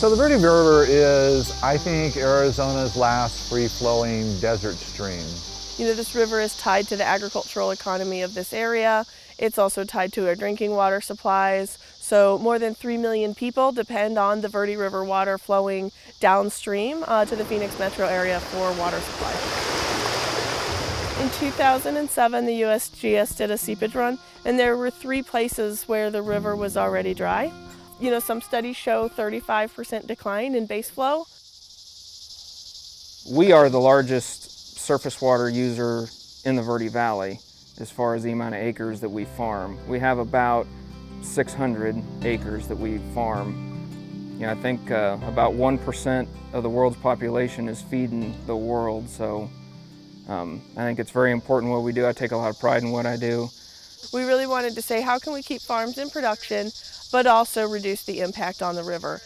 So the Verde River is, I think, Arizona's last free-flowing desert stream. You know, this river is tied to the agricultural economy of this area. It's also tied to our drinking water supplies. So more than 3 million people depend on the Verde River water flowing downstream to the Phoenix metro area for water supply. In 2007, the USGS did a seepage run, and there were 3 places where the river was already dry. You know, some studies show 35% decline in base flow. We are the largest surface water user in the Verde Valley as far as the amount of acres that we farm. We have about 600 acres that we farm. You know, I think about 1% of the world's population is feeding the world, so I think it's very important what we do. I take a lot of pride in what I do. We really wanted to say, how can we keep farms in production, but also reduce the impact on the river?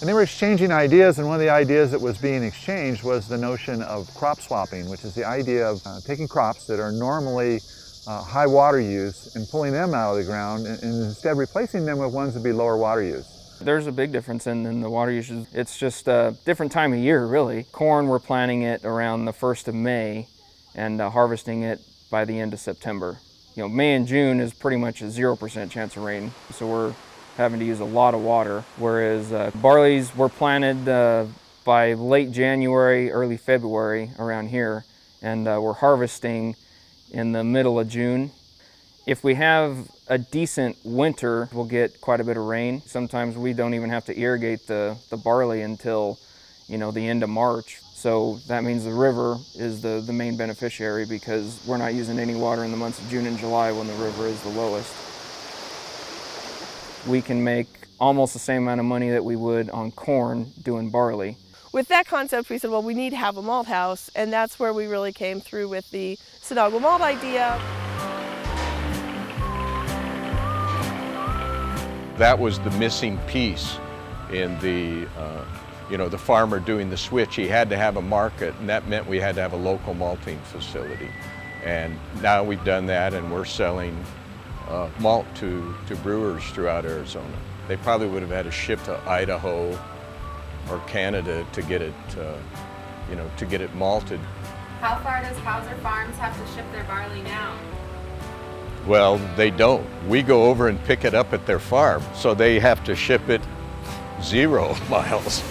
And they were exchanging ideas, and one of the ideas that was being exchanged was the notion of crop swapping, which is the idea of taking crops that are normally high water use and pulling them out of the ground and instead replacing them with ones that would be lower water use. There's a big difference in the water usage. It's just a different time of year, really. Corn, we're planting it around the 1st of May and harvesting it by the end of September. You know, May and June is pretty much a 0% chance of rain, so we're having to use a lot of water, whereas barleys were planted by late January, early February around here, and we're harvesting in the middle of June. If we have a decent winter, we'll get quite a bit of rain. Sometimes we don't even have to irrigate the barley until, you know, the end of March. So that means the river is the main beneficiary because we're not using any water in the months of June and July when the river is the lowest. We can make almost the same amount of money that we would on corn doing barley. With that concept, we said, well, we need to have a malt house, and that's where we really came through with the Sinagua malt idea. That was the missing piece in the, the farmer doing the switch. He had to have a market, and that meant we had to have a local malting facility. And now we've done that, and we're selling malt to brewers throughout Arizona. They probably would have had to ship to Idaho or Canada to get it, to get it malted. How far does Hauser Farms have to ship their barley now? Well, they don't. We go over and pick it up at their farm, so they have to ship it 0 miles.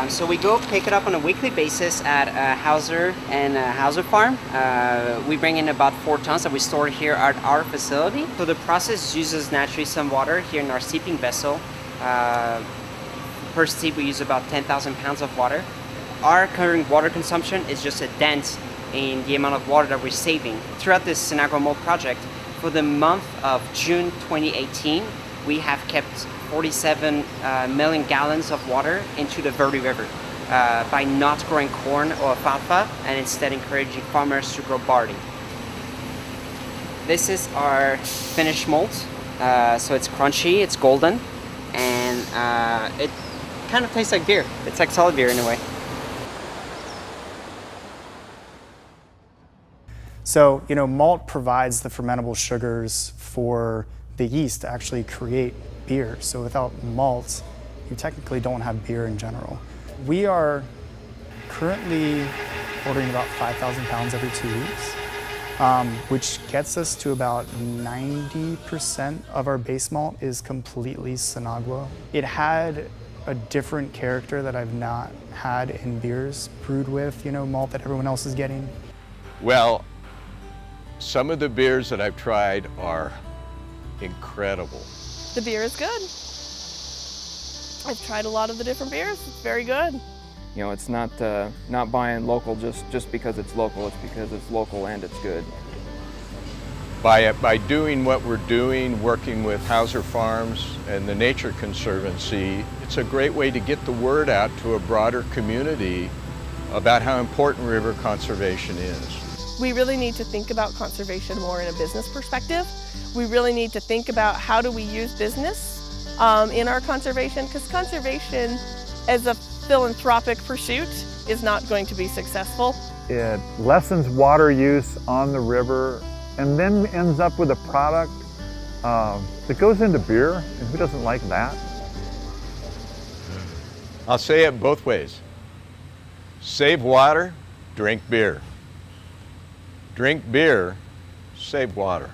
So we go pick it up on a weekly basis at Hauser and Hauser Farm. We bring in about 4 tons that we store here at our facility. So the process uses naturally some water here in our steeping vessel. Per steep we use about 10,000 pounds of water. Our current water consumption is just a dent in the amount of water that we're saving. Throughout this Sinagua malt project, for the month of June 2018, we have kept 47 million gallons of water into the Verde River by not growing corn or alfalfa and instead encouraging farmers to grow barley. This is our finished malt. So it's crunchy, it's golden, and it kind of tastes like beer. It's like solid beer in a way. So, malt provides the fermentable sugars for the yeast to actually create beer. So without malt, you technically don't have beer in general. We are currently ordering about 5,000 pounds every 2 weeks, which gets us to about 90% of our base malt is completely Sinagua. It had a different character that I've not had in beers brewed with, malt that everyone else is getting. Well, some of the beers that I've tried are incredible. The beer is good. I've tried a lot of the different beers. It's very good. You know, it's not buying local just because it's local. It's because it's local and it's good. By doing what we're doing, working with Hauser Farms and the Nature Conservancy, it's a great way to get the word out to a broader community about how important river conservation is. We really need to think about conservation more in a business perspective. We really need to think about how do we use business in our conservation, because conservation as a philanthropic pursuit is not going to be successful. It lessens water use on the river and then ends up with a product that goes into beer, and who doesn't like that? I'll say it both ways. Save water, drink beer. Drink beer, save water.